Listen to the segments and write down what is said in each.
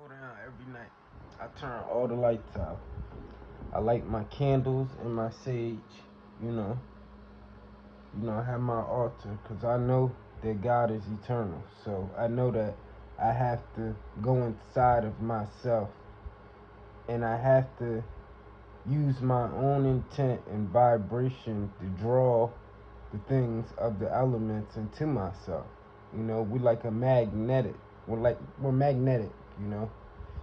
Go down every night. I turn all the lights out. I light my candles and my sage. You know, I have my altar because I know that God is eternal. So I know that I have to go inside of myself and I have to use my own intent and vibration to draw the things of the elements into myself. We like a magnetic. We're magnetic.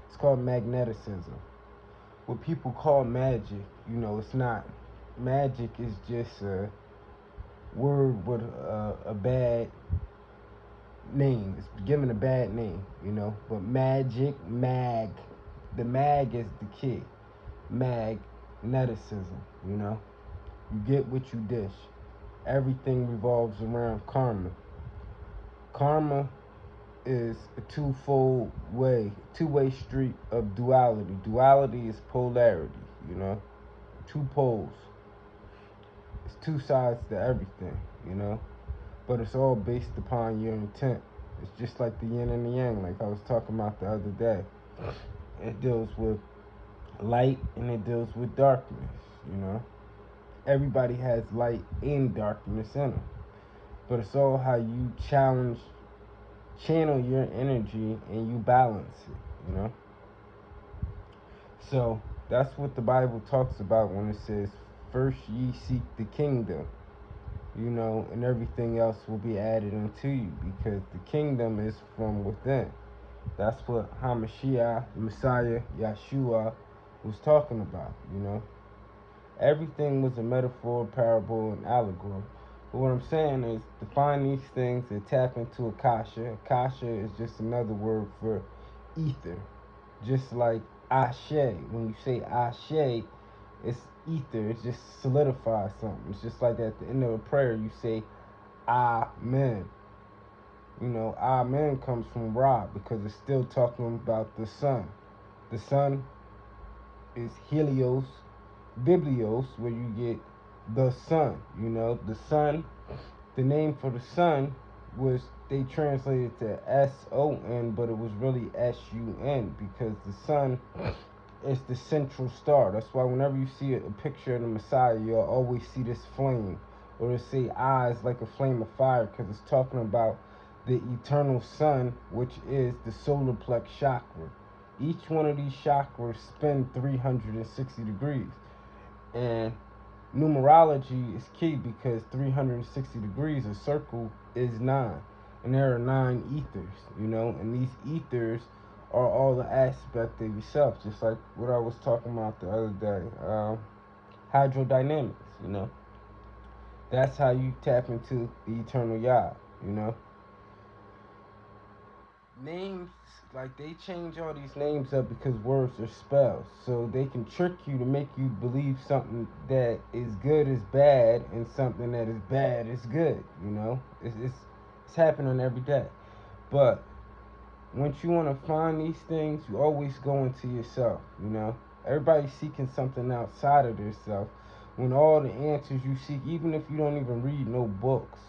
It's called magneticism. What people call magic, it's not. Magic is just a word with a bad name. It's given a bad name, But magic, the mag is the key. Magneticism, You get what you dish. Everything revolves around karma. Karma is a two-way street of duality. Duality is polarity, two poles. It's two sides to everything. But it's all based upon your intent. It's just like the yin and the yang, like I was talking about the other day. It deals with light and it deals with darkness. Everybody has light and darkness in them. But it's all how you channel your energy and you balance it. So that's what the Bible talks about when it says, first ye seek the kingdom, and everything else will be added unto you, because the kingdom is from within. That's what Hamashiach, Messiah, Yeshua was talking about. Everything was a metaphor, parable, and allegory. But what I'm saying is, to find these things and tap into Akasha. Akasha is just another word for ether. Just like Ashe. When you say Ashe, it's ether. It just solidifies something. It's just like at the end of a prayer, you say Amen. Amen comes from Ra because it's still talking about the sun. The sun is Helios, Biblios, where you get the sun. The sun, the name for the sun was, they translated to S-O-N, but it was really S-U-N because the sun is the central star. That's why whenever you see a picture of the Messiah, you'll always see this flame, or it'll say eyes like a flame of fire, because it's talking about the eternal sun, which is the solar plex chakra. Each one of these chakras spin 360 degrees. And numerology is key because 360 degrees, a circle is 9. And there are 9 ethers, and these ethers are all the aspect of yourself, just like what I was talking about the other day. Hydrodynamics, That's how you tap into the eternal YOD. Names, like, they change all these names up because words are spells, so they can trick you to make you believe something that is good is bad and something that is bad is good. It's happening every day. But once you want to find these things, you always go into yourself. Everybody's seeking something outside of themselves, when all the answers you seek, even if you don't even read no books,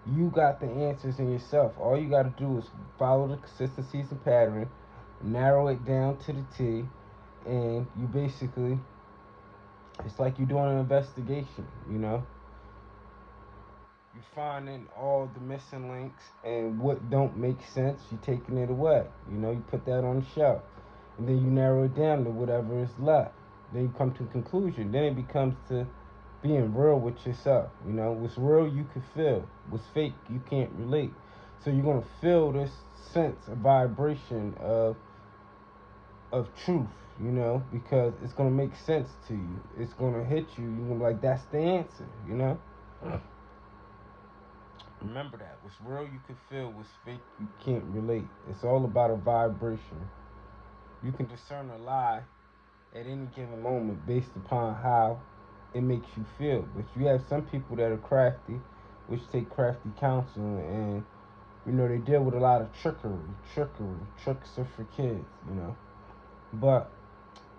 you got the answers in yourself. All you got to do is follow the consistencies and pattern, narrow it down to the T, and you basically, it's like you're doing an investigation. You're finding all the missing links and what don't make sense, you're taking it away. You put that on the shelf, and then you narrow it down to whatever is left. Then you come to a conclusion. Then it becomes to being real with yourself. What's real you can feel. What's fake you can't relate. So you're gonna feel this sense of vibration of truth, because it's gonna make sense to you. It's gonna hit you. You're gonna be like, that's the answer. Remember that. What's real you can feel. What's fake you can't relate. It's all about a vibration. You can discern a lie at any given moment based upon how it makes you feel. But you have some people that are crafty, which take crafty counsel, and they deal with a lot of trickery. Tricks are for kids. But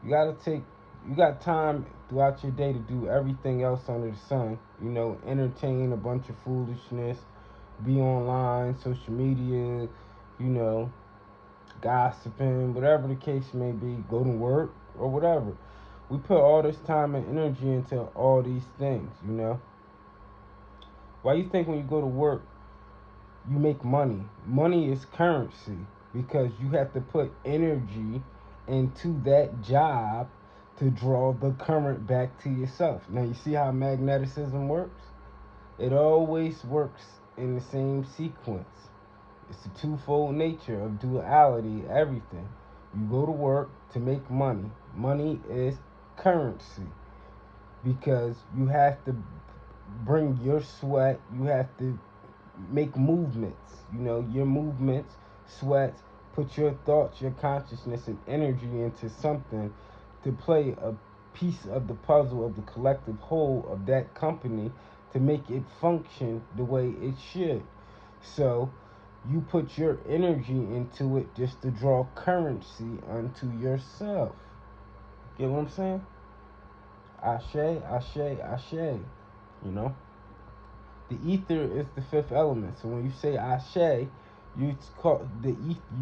you got time throughout your day to do everything else under the sun. Entertain a bunch of foolishness, be online, social media, gossiping, whatever the case may be, go to work or whatever. We put all this time and energy into all these things, you know. Why you think when you go to work you make money? Money is currency because you have to put energy into that job to draw the current back to yourself. Now you see how magneticism works? It always works in the same sequence. It's the twofold nature of duality, everything. You go to work to make money. Money is currency because you have to bring your sweat, you have to make movements. You know, your movements, sweats, put your thoughts, your consciousness, and energy into something to play a piece of the puzzle of the collective whole of that company to make it function the way it should. So you put your energy into it just to draw currency unto yourself. Get what I'm saying? Ashe, ashe, ashe. You know? The ether is the fifth element. So when you say ashe, you call the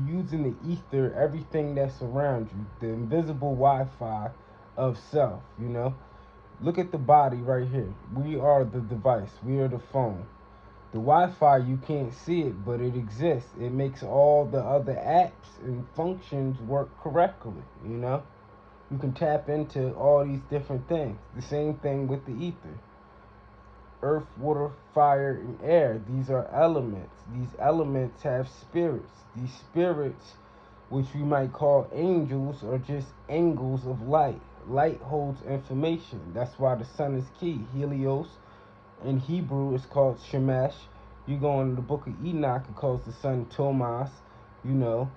using the ether, everything that's around you, the invisible Wi-Fi of self. You know, look at the body right here. We are the device. We are the phone. The Wi-Fi, you can't see it, but it exists. It makes all the other apps and functions work correctly. You know, you can tap into all these different things. The same thing with the ether. Earth, water, fire, and air. These are elements. These elements have spirits. These spirits, which we might call angels, are just angles of light. Light holds information. That's why the sun is key. Helios in Hebrew is called Shemesh. You go in the book of Enoch, it calls the sun Tomas. You know,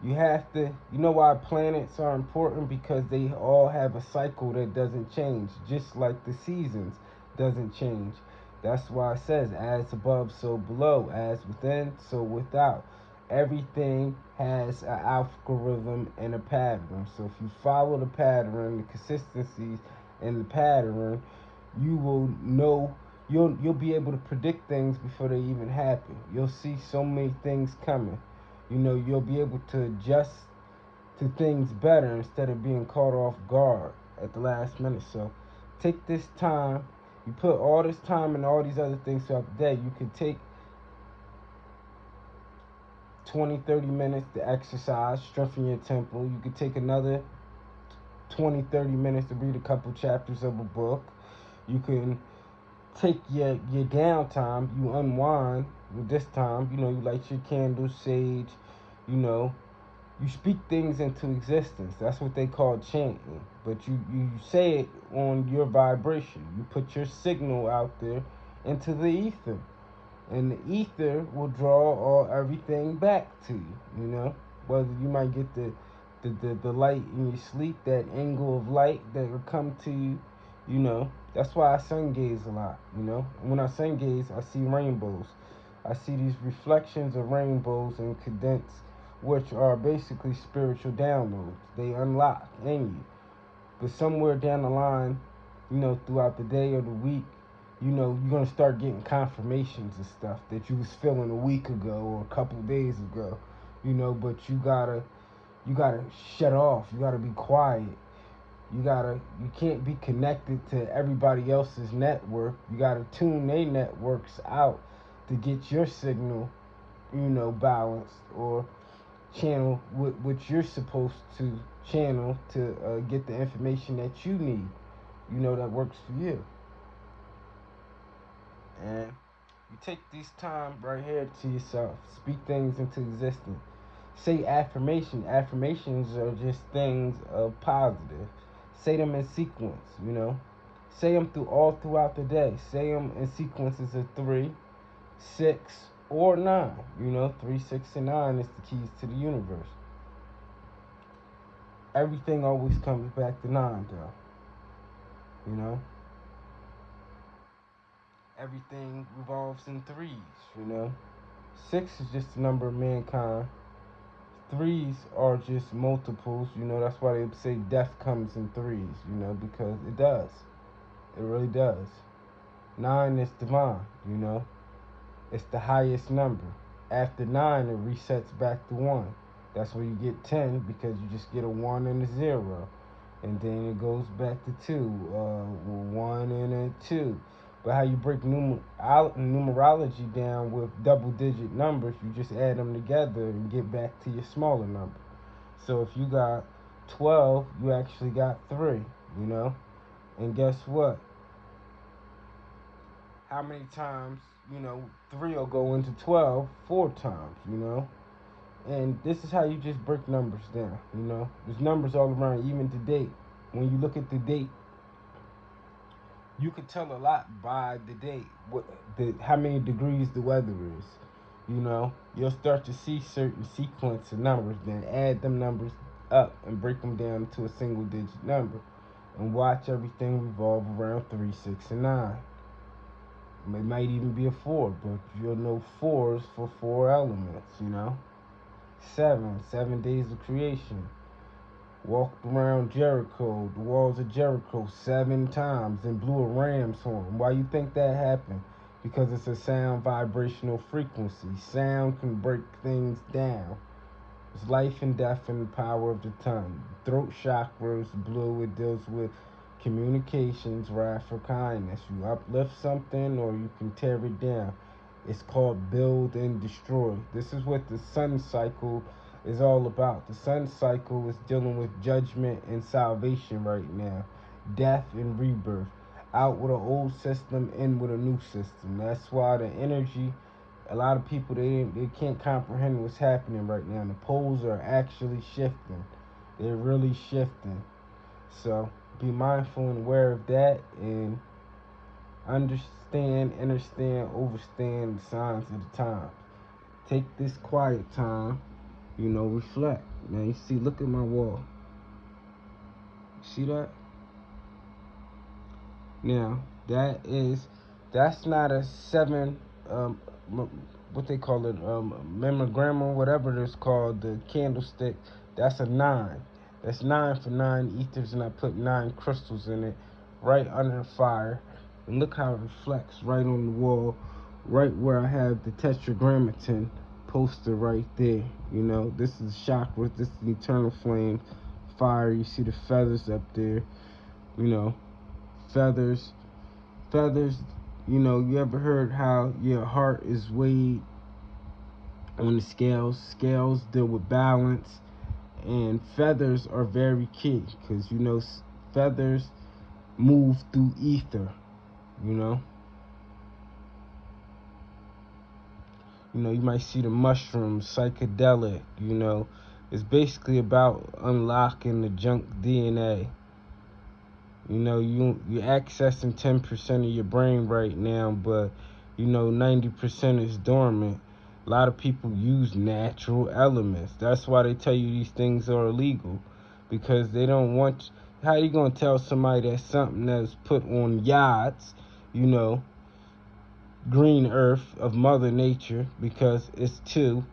you have to, you know why planets are important? Because they all have a cycle that doesn't change, just like the seasons doesn't change. That's why it says, as above, so below, as within, so without. Everything has an algorithm and a pattern. So if you follow the pattern, the consistencies in the pattern, you will know, you'll be able to predict things before they even happen. You'll see so many things coming. You know, you'll be able to adjust to things better instead of being caught off guard at the last minute. So take this time. You put all this time and all these other things throughout the day. You could take 20-30 minutes to exercise, strengthen your temple. You could take another 20-30 minutes to read a couple chapters of a book. You can take your downtime, you unwind with this time. You know, you light your candle, sage, you know, you speak things into existence. That's what they call chanting. But you say it on your vibration. You put your signal out there into the ether. And the ether will draw everything back to you, you know. Whether you might get the light in your sleep, that angle of light that will come to you, you know. That's why I sun gaze a lot, you know. And when I sun gaze, I see rainbows. I see these reflections of rainbows and condense, which are basically spiritual downloads. They unlock in you. But somewhere down the line, you know, throughout the day or the week, you know, you're gonna start getting confirmations and stuff that you was feeling a week ago or a couple of days ago, you know. But you gotta shut off. You gotta be quiet. You can't be connected to everybody else's network. You gotta tune their networks out to get your signal, you know, balanced, or channel what you're supposed to channel to get the information that you need, you know, that works for you. And you take this time right here to yourself. Speak things into existence. Say affirmation. Affirmations are just things of positive. Say them in sequence, you know. Say them throughout the day. Say them in sequences of 3, 6, or 9. You know, 3, 6, and 9 is the keys to the universe. Everything always comes back to 9, though. You know? Everything revolves in 3s, you know? 6 is just the number of mankind. 3s are just multiples, you know. That's why they say death comes in 3s, you know, because it does. It really does. 9 is divine, you know. It's the highest number. After 9, it resets back to 1. That's where you get 10 because you just get a 1 and a 0. And then it goes back to 2, 1 and a 2. But how you break numerology down with double digit numbers, you just add them together and get back to your smaller number. So if you got 12, you actually got 3, you know? And guess what? How many times, 3 will go into 12? 4 times, And this is how you just break numbers down. There's numbers all around, even to date. When you look at the date, you can tell a lot by the date, how many degrees the weather is. You'll start to see certain sequence of numbers, then add them numbers up and break them down to a single digit number, and watch everything revolve around 3, 6, and 9. It might even be a 4, but you'll know 4s for 4 elements. 7 days of creation. Walked around Jericho, the walls of Jericho 7 times and blew a ram's horn. Why you think that happened? Because it's a sound vibrational frequency. Sound can break things down. It's life and death and the power of the tongue. Throat chakras, blue, it deals with communications, wrath or kindness. You uplift something or you can tear it down. It's called build and destroy. This is what the sun cycle is all about. The sun cycle is dealing with judgment and salvation right now. Death and rebirth. Out with an old system, in with a new system. That's why the energy, a lot of people, they can't comprehend what's happening right now. The poles are actually shifting. They're really shifting. So be mindful and aware of that, and understand, overstand the signs of the times. Take this quiet time, reflect. Man, you see, look at my wall. See that? Now, that's not a 7, what they call it, memorgram or whatever it's called, the candlestick. That's a 9. That's 9 for 9 ethers, and I put 9 crystals in it, right under the fire. And look how it reflects right on the wall, right where I have the tetragrammaton poster right there. This is chakra, this is the eternal flame, fire. You see the feathers up there, feathers. You ever heard how your heart is weighed on the scales? Scales deal with balance, and feathers are very key because feathers move through ether. You might see the mushrooms, psychedelic. It's basically about unlocking the junk DNA. You're accessing 10% of your brain right now, but 90% is dormant. A lot of people use natural elements. That's why they tell you these things are illegal, because they don't want. How you gonna tell somebody that something that's put on yachts, green earth of Mother Nature, because it's two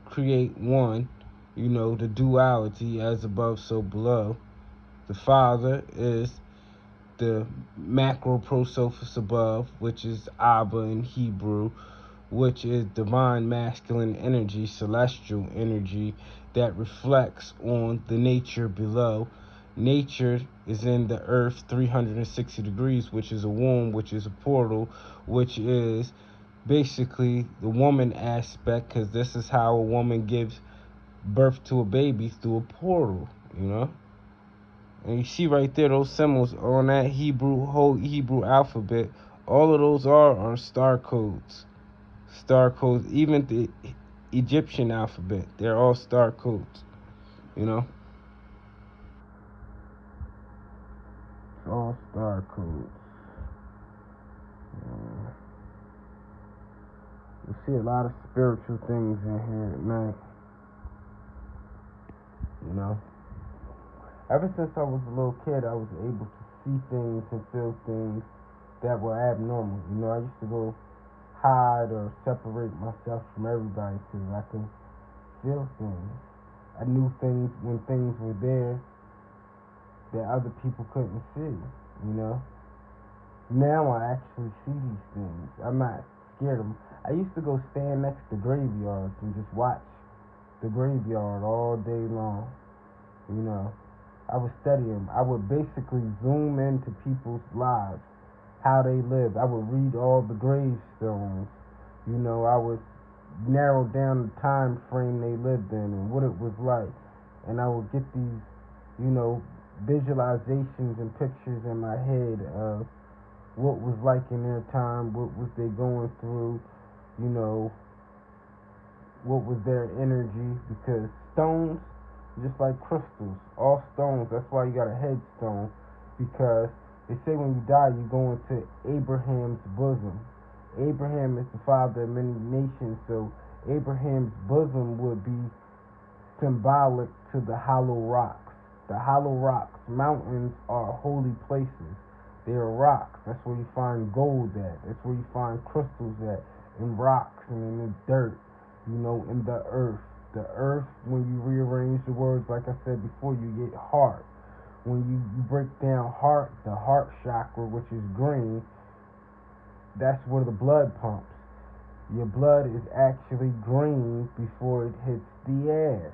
create one, the duality, as above so below. The Father is the macro prosophis above, which is Abba in Hebrew, which is divine masculine energy, celestial energy that reflects on the nature below. Nature is in the earth 360 degrees, which is a womb, which is a portal, which is basically the woman aspect, because this is how a woman gives birth to a baby, through a portal. And you see right there, those symbols on that whole Hebrew alphabet, all of those are star codes. Star codes, even the Egyptian alphabet, they're all star codes. It's all star codes. You see a lot of spiritual things in here at night. Ever since I was a little kid, I was able to see things and feel things that were abnormal. I used to go hide or separate myself from everybody because I could feel things. I knew things when things were there that other people couldn't see. Now I actually see these things. I'm not scared of them. I used to go stand next to graveyards and just watch the graveyard all day long. You know, I would study them. I would basically zoom into people's lives, how they lived. I would read all the gravestones. You know, I would narrow down the time frame they lived in and what it was like. And I would get these, you know, visualizations and pictures in my head of what was like in their time, what was they going through, you know, what was their energy, because stones, just like crystals, all stones, that's why you got a headstone, because they say when you die, you go into Abraham's bosom. Abraham is the father of many nations, so Abraham's bosom would be symbolic to the hollow rocks. The hollow rocks, mountains are holy places. They are rocks. That's where you find gold at. That's where you find crystals at, in rocks and in the dirt, you know, in the earth. The earth, when you rearrange the words, like I said before, you get heart. When you break down heart, the heart chakra, which is green, that's where the blood pumps. Your blood is actually green before it hits the air.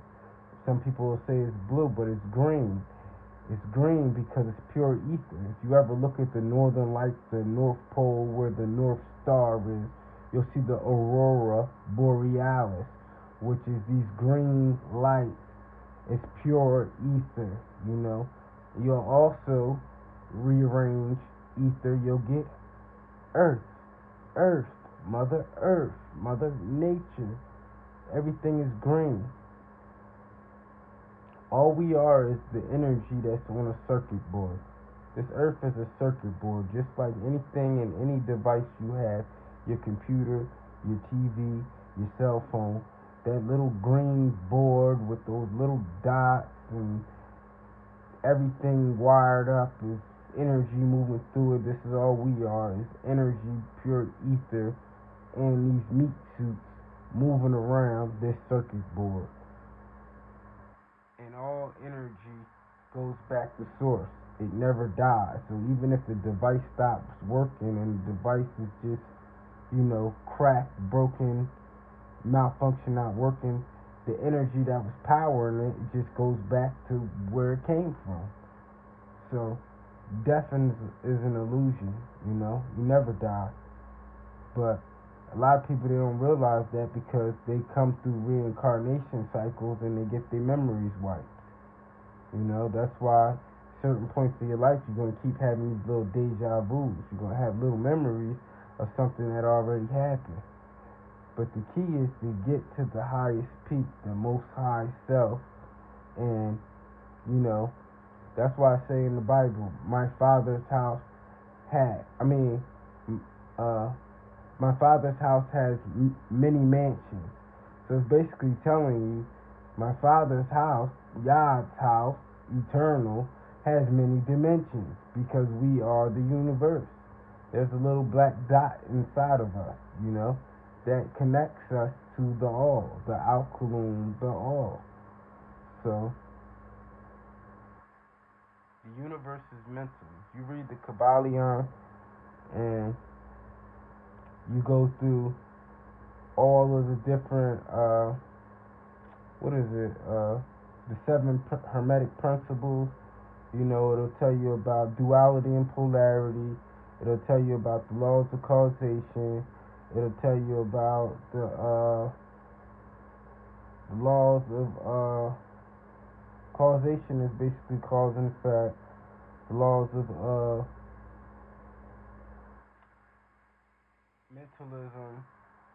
Some people will say it's blue, but it's green. It's green because it's pure ether. If you ever look at the northern lights, the North Pole, where the North Star is, you'll see the aurora borealis, which is these green lights. It's pure ether, you know. You'll also rearrange ether. You'll get earth, mother nature. Everything is green. All we are is the energy that's on a circuit board. This earth is a circuit board, just like anything and any device you have, your computer, your TV, your cell phone. That little green board with those little dots and everything wired up is energy moving through it. This is all we are, is energy, pure ether, and these meat suits moving around this circuit board. And all energy goes back to source. It never dies. So even if the device stops working and the device is just, you know, cracked, broken, malfunction, not working, the energy that was powering it, it just goes back to where it came from. So death is an illusion, you know. You never die. But a lot of people, they don't realize that because they come through reincarnation cycles and they get their memories wiped. You know, that's why certain points of your life you're going to keep having these little deja vus. You're going to have little memories of something that already happened. But the key is to get to the highest peak, the most high self. And, you know, that's why I say in the Bible, my father's house had, my father's house has many mansions. So it's basically telling you, my father's house, Yod's house, eternal, has many dimensions because we are the universe. There's a little black dot inside of us, you know, that connects us to the all, the alkaline, the all. So the universe is mental. If you read the Kabbalion and you go through all of the different, the seven hermetic principles, you know, it'll tell you about duality and polarity. It'll tell you about the laws of causation. It'll tell you about the laws of causation is basically cause and effect. The laws of mentalism.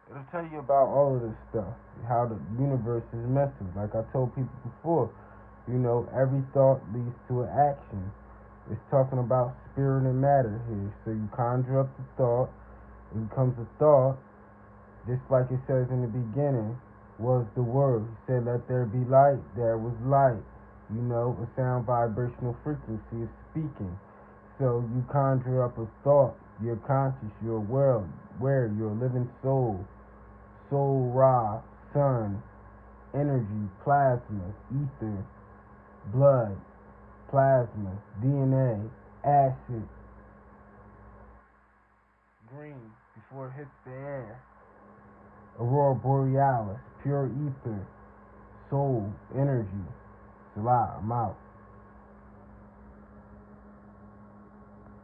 It'll tell you about all of this stuff, how the universe is mental. Like I told people before, you know, every thought leads to an action. It's talking about spirit and matter here. So you conjure up the thought, it becomes a thought, just like it says in the beginning, was the word. He said, let there be light, there was light. You know, a sound vibrational frequency is speaking. So you conjure up a thought, you're conscious, you're aware, you're a living soul. Soul, Ra, sun, energy, plasma, ether, blood, plasma, DNA, acid, green before it hits the air, aurora borealis, pure ether, soul, energy. It's a lot. I'm out.